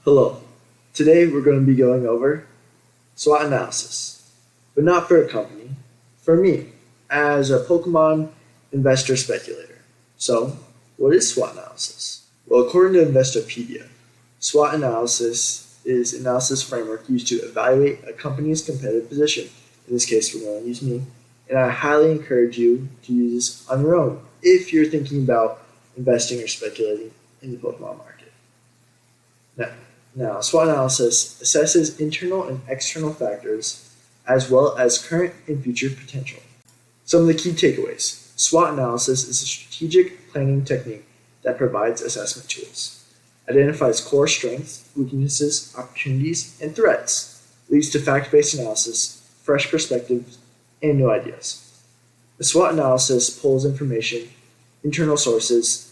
Hello. Today we're going to be going over SWOT analysis, but not for a company, for me, as a Pokemon investor speculator. So, what is SWOT analysis? Well, according to Invesopedia, SWOT analysis is an analysis framework used to evaluate a company's competitive position. In this case, we're going to use me, and I highly encourage you to use this on your own if you're thinking about investing or speculating in the Pokemon market. Now, SWOT analysis assesses internal and external factors as well as current and future potential. Some of the key takeaways. SWOT analysis is a strategic planning technique that provides assessment tools, identifies core strengths, weaknesses, opportunities, and threats, leads to fact-based analysis, fresh perspectives, and new ideas. The SWOT analysis pulls information, internal sources,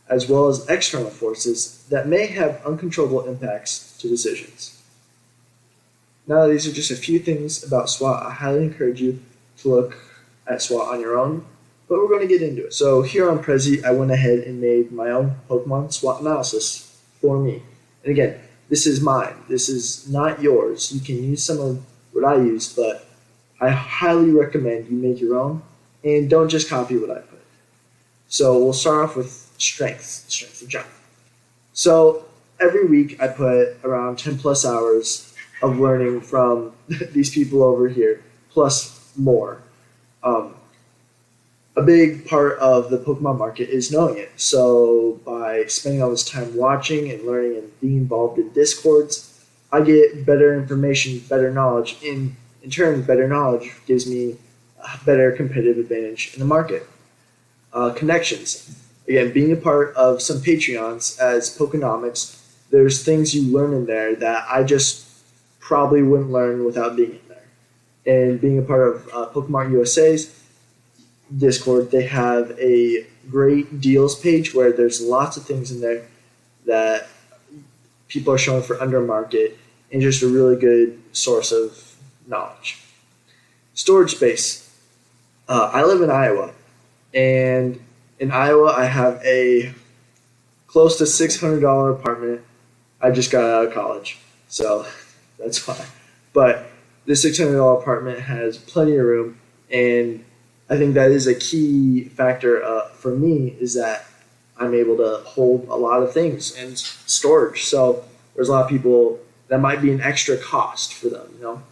as well as external forces that may have uncontrollable impacts to decisions. Now, these are just a few things about SWOT. I highly encourage you to look at SWOT on your own, but we're going to get into it. So here on Prezi, I went ahead and made my own Pokemon SWOT analysis for me. And again, this is mine. This is not yours. You can use some of what I use, but I highly recommend you make your own and don't just copy what I put. So we'll start off with strength of jump. So every week I put around 10 plus hours of learning from these people over here, plus more. A big part of the Pokemon market is knowing it. So by spending all this time watching and learning and being involved in Discords, I get better information, better knowledge. In turn, better knowledge gives me a better competitive advantage in the market. Connections. Again, being a part of some Patreons as Pokenomics, there's things you learn in there that I just probably wouldn't learn without being in there. And being a part of Pokemon USA's Discord, they have a great deals page where there's lots of things in there that people are showing for under market and just a really good source of knowledge. Storage space. I live in Iowa, and in Iowa, I have a close to $600 apartment. I just got out of college, so that's why. But this $600 apartment has plenty of room, and I think that is a key factor for me is that I'm able to hold a lot of things and storage. So there's a lot of people that might be an extra cost for them,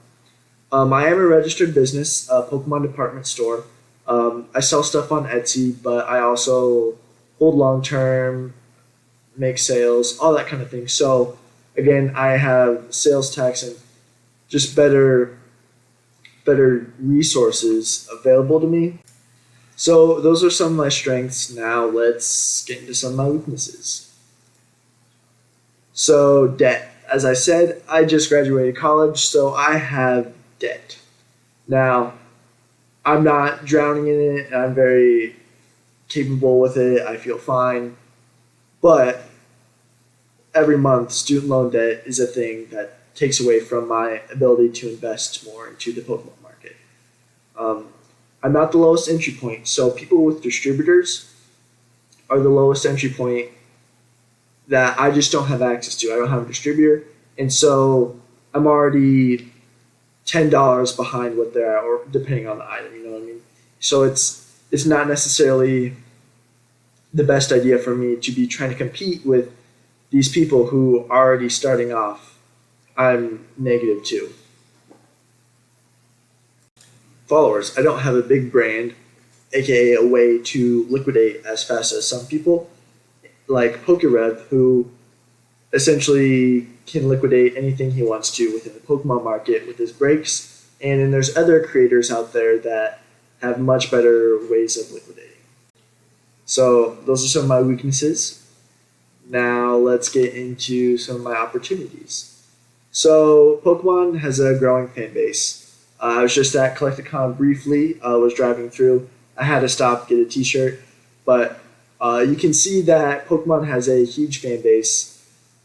I am a registered business, a Pokemon department store. I sell stuff on Etsy, but I also hold long-term, make sales, all that kind of thing. So again, I have sales tax and just better resources available to me. So those are some of my strengths. Now let's get into some of my weaknesses. So debt. As I said, I just graduated college, so I have debt. Now, I'm not drowning in it. I'm very capable with it. I feel fine. But every month, student loan debt is a thing that takes away from my ability to invest more into the Pokemon market. I'm not the lowest entry point. So people with distributors are the lowest entry point that I just don't have access to. I don't have a distributor. And so I'm already $10 behind what they're at, or depending on the item, you know what I mean? So it's not necessarily the best idea for me to be trying to compete with these people who are already starting off. I'm negative too. Followers. I don't have a big brand, aka a way to liquidate as fast as some people, like PokeRev, who essentially can liquidate anything he wants to within the Pokemon market with his breaks. And then there's other creators out there that have much better ways of liquidating. So those are some of my weaknesses. Now let's get into some of my opportunities. So Pokemon has a growing fan base. I was just at Collecticon briefly. I was driving through. I had to stop, get a t-shirt. But you can see that Pokemon has a huge fan base.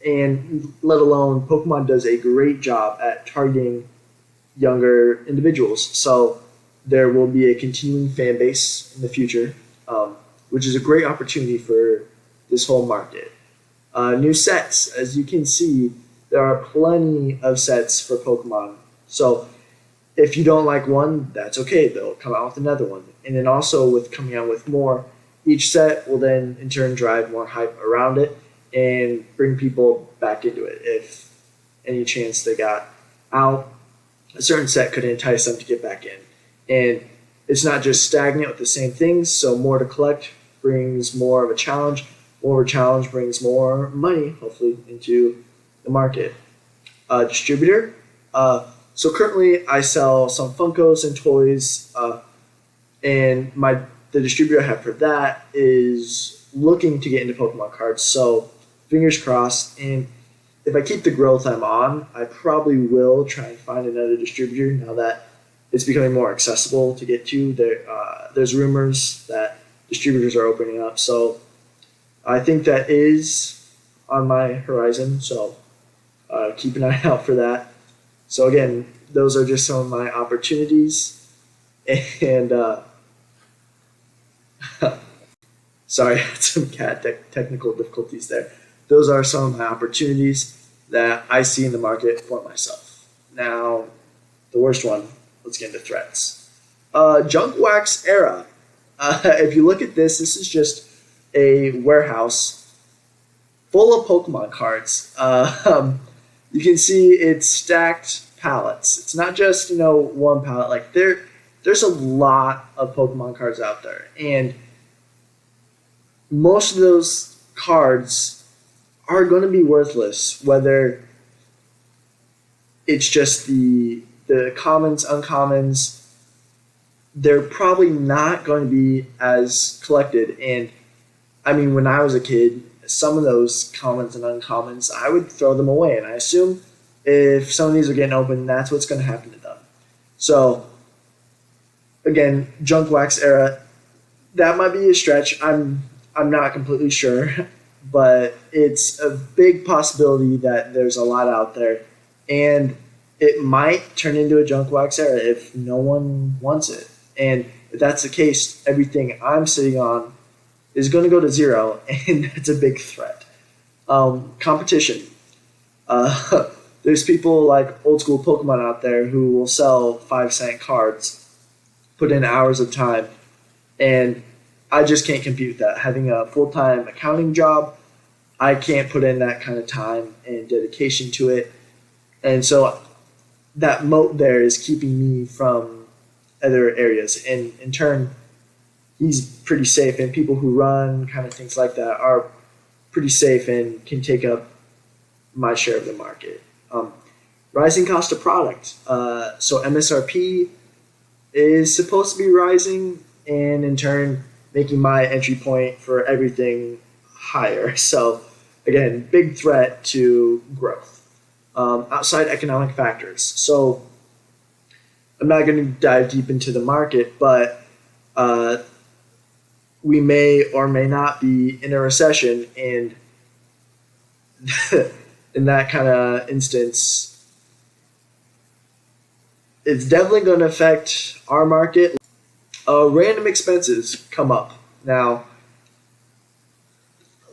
And let alone, Pokemon does a great job at targeting younger individuals. So there will be a continuing fan base in the future, which is a great opportunity for this whole market. New sets, as you can see, there are plenty of sets for Pokemon. So if you don't like one, that's okay. They'll come out with another one. And then also with coming out with more, each set will then in turn drive more hype around it and bring people back into it. If any chance they got out, a certain set could entice them to get back in. And it's not just stagnant with the same things, so more to collect brings more of a challenge. More of a challenge brings more money, hopefully, into the market. Distributor. So currently I sell some Funkos and toys, and the distributor I have for that is looking to get into Pokemon cards. So fingers crossed. And if I keep the growth I'm on, I probably will try and find another distributor now that it's becoming more accessible to get to. There's rumors that distributors are opening up. So I think that is on my horizon. So keep an eye out for that. So again, those are just some of my opportunities. And sorry, I had some technical difficulties there. Those are some of my opportunities that I see in the market for myself. Now, the worst one, let's get into threats. Junk wax era. If you look at this is just a warehouse full of Pokemon cards. You can see it's stacked pallets. It's not just one pallet. Like there's a lot of Pokemon cards out there, and most of those cards are going to be worthless. Whether it's just the commons, uncommons, they're probably not going to be as collected. And I mean, when I was a kid, some of those commons and uncommons, I would throw them away. And I assume if some of these are getting open, that's what's going to happen to them. So, again, junk wax era, that might be a stretch. I'm not completely sure, but it's a big possibility that there's a lot out there. And it might turn into a junk wax era if no one wants it. And if that's the case, everything I'm sitting on is going to go to zero, and that's a big threat. Competition. There's people like old school Pokemon out there who will sell 5-cent cards, put in hours of time, and I just can't compete with that. Having a full-time accounting job, I can't put in that kind of time and dedication to it. And so that moat there is keeping me from other areas. And in turn, he's pretty safe, and people who run kind of things like that are pretty safe and can take up my share of the market. Rising cost of product. So MSRP is supposed to be rising, and in turn, making my entry point for everything higher. So again, big threat to growth. Outside economic factors. So I'm not going to dive deep into the market, but we may or may not be in a recession, and in that kind of instance, it's definitely going to affect our market. Random expenses come up. Now,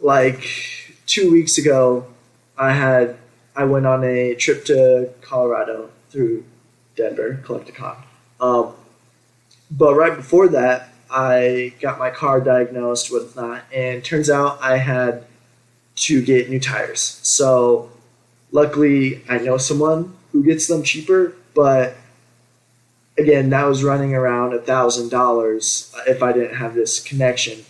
like 2 weeks ago, I went on a trip to Colorado through Denver, Collecticon. But right before that, I got my car diagnosed with that, and turns out I had to get new tires. So luckily, I know someone who gets them cheaper, but again, that was running around $1,000 if I didn't have this connection.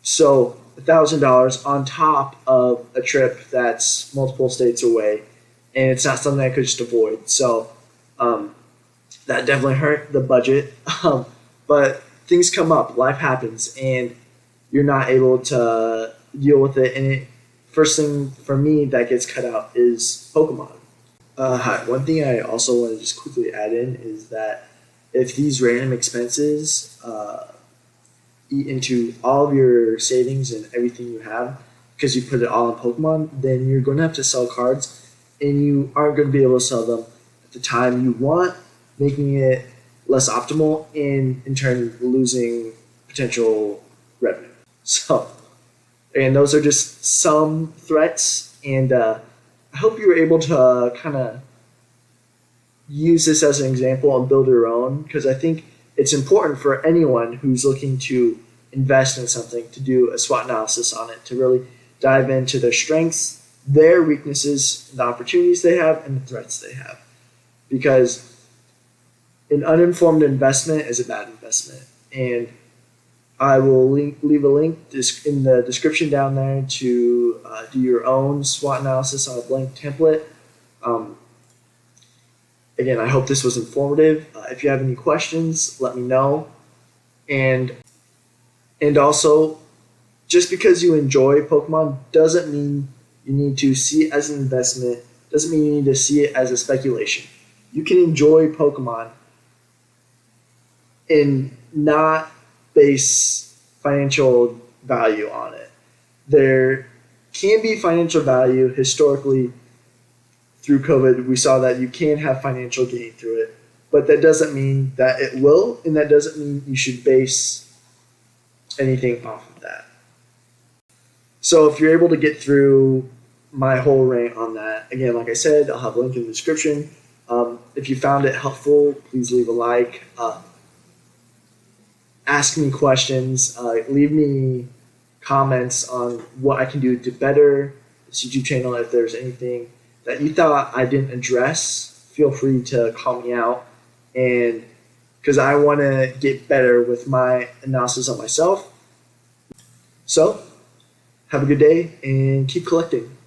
So $1,000 on top of a trip that's multiple states away, and it's not something I could just avoid. So that definitely hurt the budget. But things come up, life happens, and you're not able to deal with it. And first thing for me that gets cut out is Pokemon. Hi. One thing I also want to just quickly add in is that if these random expenses eat into all of your savings and everything you have because you put it all in Pokemon, then you're going to have to sell cards, and you aren't going to be able to sell them at the time you want, making it less optimal and in turn losing potential revenue. So And those are just some threats, and I hope you were able to kind of use this as an example and build your own, because I think it's important for anyone who's looking to invest in something to do a SWOT analysis on it, to really dive into their strengths, their weaknesses, the opportunities they have, and the threats they have. Because an uninformed investment is a bad investment. And I will leave a link in the description down there to do your own SWOT analysis on a blank template. Again, I hope this was informative. If you have any questions, let me know. And also, just because you enjoy Pokemon doesn't mean you need to see it as an investment, doesn't mean you need to see it as a speculation. You can enjoy Pokemon and not base financial value on it. There can be financial value historically. Through COVID, we saw that you can have financial gain through it, but that doesn't mean that it will, and that doesn't mean you should base anything off of that. So if you're able to get through my whole rant on that, again, like I said, I'll have a link in the description. If you found it helpful, please leave a like. Ask me questions. Leave me comments on what I can do to better this YouTube channel. If there's anything that you thought I didn't address, feel free to call me out, and because I want to get better with my analysis on myself. So, have a good day and keep collecting.